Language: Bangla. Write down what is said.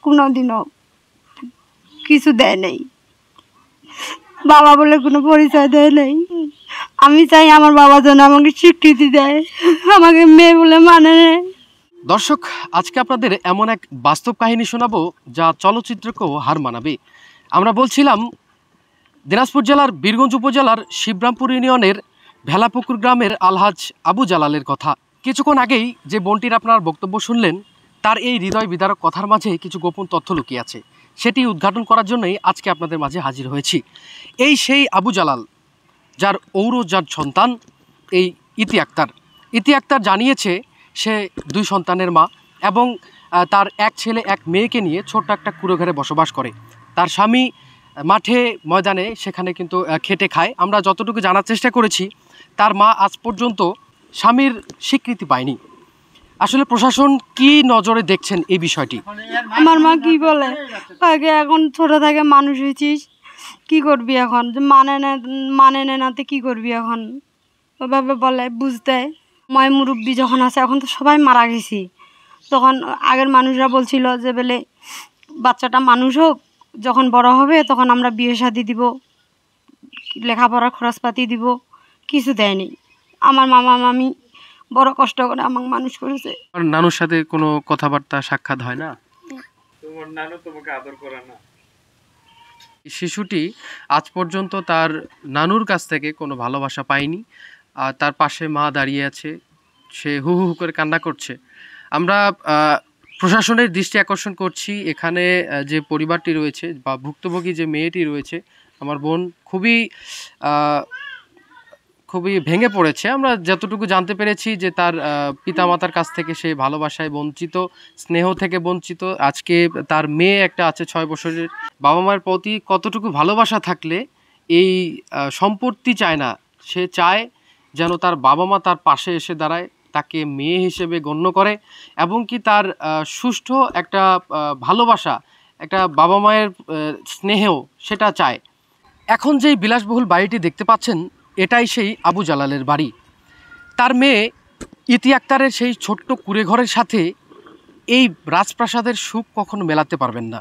কোনোদিনও কিছু দেয় নাই, বাবা বলে কোনো পরিচয় দেয় নাই। আমি চাই আমার বাবা যেন আমাকে স্বীকৃতি দেয়, আমাকে মেয়ে বলে মানে নেয়। দর্শক, আজকে আপনাদের এমন এক বাস্তব কাহিনী শোনাবো যা চলচ্চিত্রকেও হার মানাবে। আমরা বলছিলাম দিনাজপুর জেলার বীরগঞ্জ উপজেলার শিবরামপুর ইউনিয়নের ভেলাপুকুর গ্রামের আলহাজ আবু জালালের কথা। কিছুক্ষণ আগেই যে বোনটির আপনার বক্তব্য শুনলেন, তার এই হৃদয় বিদারক কথার মাঝে কিছু গোপন তথ্য লুকিয়ে আছে। সেটি উদ্ঘাটন করার জন্যই আজকে আপনাদের মাঝে হাজির হয়েছি। এই সেই আবু জালাল, যার ঔরজাত সন্তান এই ইতি আক্তার। ইতি আক্তার জানিয়েছে সে 2 সন্তানের মা এবং তার এক ছেলে এক মেয়েকে নিয়ে ছোট্ট একটা কুঁড়ো ঘরে বসবাস করে। তার স্বামী মাঠে ময়দানে সেখানে কিন্তু খেটে খায়। আমরা যতটুকু জানার চেষ্টা করেছি, তার মা আজ পর্যন্ত স্বামীর স্বীকৃতি পায়নি। আসলে প্রশাসন কি নজরে দেখছেন এই বিষয়টি? আমার মা কি বলে, আগে এখন ছোট থেকে মানুষ হয়েছিস, কি করবি এখন, মানে নাতে কি করবি এখন, ওভাবে বলে বুঝতে। ময় মুরব্বী যখন আছে, এখন তো সবাই মারা গেছি, তখন আগের মানুষরা বলছিল যে বলে বাচ্চাটা মানুষ হোক, যখন বড় হবে তখন আমরা বিয়ে শাদি দিব, লেখাপড়ার খরচপাতি দিব। কিছু দেয়নি। আমার মামা মামি বড় কষ্ট করে আমাকে মানুষ করেছে। আর নানুর সাথে কোনো কথাবার্তা সাক্ষাৎ হয় না? তোমার নানু তোমাকে আদর করে না? শিশুটি আজ পর্যন্ত তার নানুর কাছ থেকে কোনো ভালোবাসা পায়নি। আর তার পাশে মা দাঁড়িয়ে আছে, সে হু হু করে কান্না করছে। আমরা প্রশাসনের দৃষ্টি আকর্ষণ করছি, এখানে যে পরিবারটি রয়েছে বা ভুক্তভোগী যে মেয়েটি রয়েছে, আমার বোন খুবই ভেঙে পড়েছে। আমরা যতটুকু জানতে পেরেছি যে তার পিতামাতার কাছ থেকে সে ভালোবাসায় বঞ্চিত, স্নেহ থেকে বঞ্চিত। আজকে তার মেয়ে একটা আছে 6 বছরের। বাবা মায়ের প্রতি কতটুকু ভালোবাসা থাকলে এই সম্পত্তি চায় না, সে চায় যেন তার বাবা মা তার পাশে এসে দাঁড়ায়, তাকে মেয়ে হিসেবে গণ্য করে এবং কি তার সুষ্ঠু একটা ভালোবাসা, একটা বাবা মায়ের স্নেহ সেটা চায়। এখন যেই বিলাসবহুল বাড়িটি দেখতে পাচ্ছেন, এটাই সেই আবু জালালের বাড়ি। তার মেয়ে ইতি আক্তারের সেই ছোট্ট কুঁড়ে ঘরের সাথে এই রাজপ্রাসাদের সুখ কখনো মেলাতে পারবেন না।